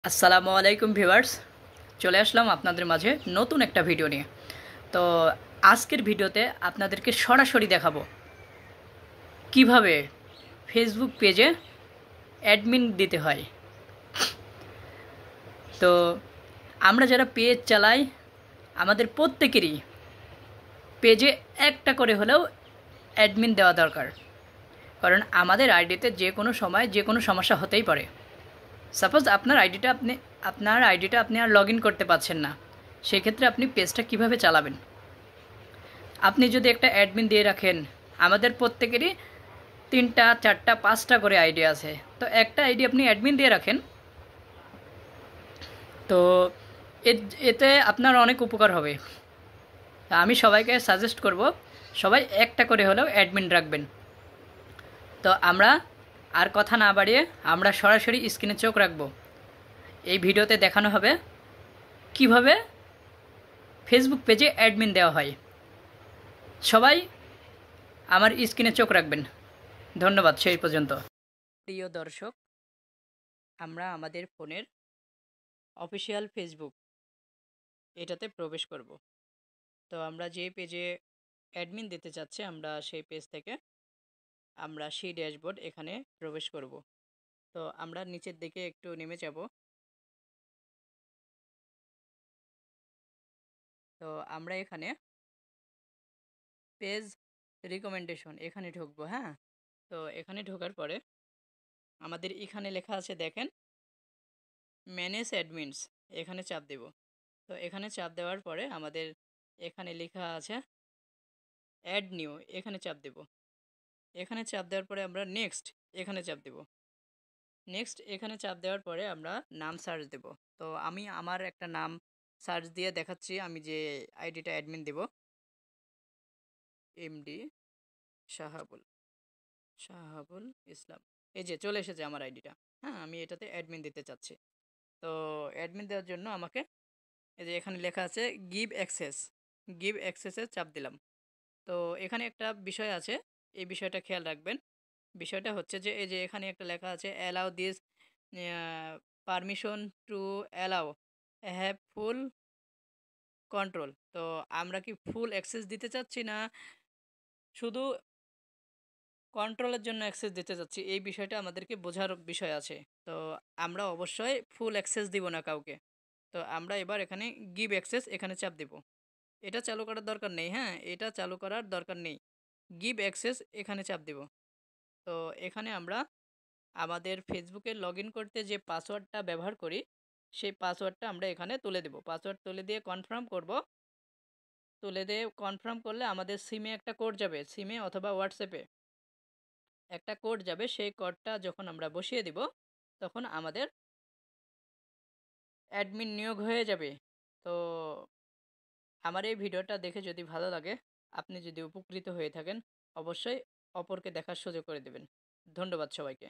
আসসালামু আলাইকুম ভিউয়ার্স, চলে আসলাম আপনাদের মাঝে নতুন একটা ভিডিও নিয়ে। তো আজকের ভিডিওতে আপনাদেরকে সরাসরি দেখাবো কিভাবে ফেসবুক পেজে অ্যাডমিন দিতে হয়। তো আমরা যারা পেজ চালাই আমাদের প্রত্যেকেরই পেজে একটা করে হলেও অ্যাডমিন দেওয়া দরকার, কারণ আমাদের আইডিতে যে কোনো সময় যে কোনো সমস্যা হতেই পারে। সাপোজ আপনার আইডিটা আপনি আর লগ ইন করতে পারছেন না, সেক্ষেত্রে আপনি পেজটা কিভাবে চালাবেন। আপনি যদি একটা অ্যাডমিন দিয়ে রাখেন, আমাদের প্রত্যেকেরই 3টা 4টা 5টা করে আইডি আছে, তো একটা আইডি আপনি অ্যাডমিন দিয়ে রাখেন, তো এতে আপনার অনেক উপকার হবে। তা আমি সবাইকে সাজেস্ট করব সবাই একটা করে হলেও অ্যাডমিন রাখবেন। তো আমরা আর কথা না বাড়িয়ে আমরা সরাসরি স্ক্রিনে চোখ রাখব। এই ভিডিওতে দেখানো হবে কিভাবে ফেসবুক পেজে অ্যাডমিন দেওয়া হয়। সবাই আমার স্ক্রিনে চোখ রাখবেন। ধন্যবাদ। সেই পর্যন্ত। প্রিয় দর্শক, আমরা আমাদের ফোনের অফিসিয়াল ফেসবুক এটাতে প্রবেশ করব। তো আমরা যে পেজে অ্যাডমিন দিতে চাচ্ছি, আমরা সেই পেজ থেকে আমরা সেই ড্যাশবোর্ড এখানে প্রবেশ করব। তো আমরা নিচের দিকে একটু নেমে যাব। তো আমরা এখানে পেজ রিকমেন্ডেশন এখানে ঢুকবো। হ্যাঁ, তো এখানে ঢোকার পরে আমাদের এখানে লেখা আছে, দেখেন, ম্যানেজ অ্যাডমিনস, এখানে চাপ দেব। তো এখানে চাপ দেওয়ার পরে আমাদের এখানে লেখা আছে অ্যাড নিউ, এখানে চাপ দেব। এখানে চাপ দেওয়ার পরে আমরা নেক্সট এখানে চাপ দেব। নেক্সট এখানে চাপ দেওয়ার পরে আমরা নাম সার্চ দেব। তো আমি আমার একটা নাম সার্চ দিয়ে দেখাচ্ছি, আমি যে আইডিটা অ্যাডমিন দেব, এমডি শাহাবুল শাহাবুল ইসলাম। এই যে চলে এসেছে আমার আইডিটা। হ্যাঁ, আমি এটাতে অ্যাডমিন দিতে চাচ্ছি। তো অ্যাডমিন দেওয়ার জন্য আমাকে এই যে এখানে লেখা আছে গিভ অ্যাক্সেস, গিভ অ্যাক্সেসে চাপ দিলাম। তো এখানে একটা বিষয় আছে, এই বিষয়টা খেয়াল রাখবেন। বিষয়টা হচ্ছে যে এই যে এখানে একটা লেখা আছে allow this permission to allow have full control. তো আমরা কি ফুল অ্যাক্সেস দিতে চাচ্ছি না শুধু কন্ট্রোলের জন্য অ্যাক্সেস দিতে চাচ্ছি, এই বিষয়টা আমাদেরকে বোঝার বিষয় আছে। তো আমরা অবশ্যই ফুল অ্যাক্সেস দিব না কাউকে। তো আমরা এবার এখানে গিভ অ্যাক্সেস এখানে চাপ দেব। এটা চালু করার দরকার নেই। হ্যাঁ, এটা চালু করার দরকার নেই। গিভ অ্যাক্সেস এখানে চাপ দেব। তো এখানে আমরা আমাদের ফেসবুকে লগ ইন করতে যে পাসওয়ার্ডটা ব্যবহার করি, সেই পাসওয়ার্ডটা আমরা এখানে তুলে দেব। পাসওয়ার্ড তুলে দিয়ে কনফার্ম করব। তুলে দিয়ে কনফার্ম করলে আমাদের সিমে একটা কোড যাবে, সিমে অথবা হোয়াটসঅ্যাপে একটা কোড যাবে। সেই কোডটা যখন আমরা বসিয়ে দিব, তখন আমাদের অ্যাডমিন নিয়োগ হয়ে যাবে। তো আমার এই ভিডিওটা দেখে যদি ভালো লাগে, আপনি যদি উপকৃত হয়ে থাকেন, অবশ্যই অপরকে দেখার সুযোগ করে দেবেন। ধন্যবাদ সবাইকে।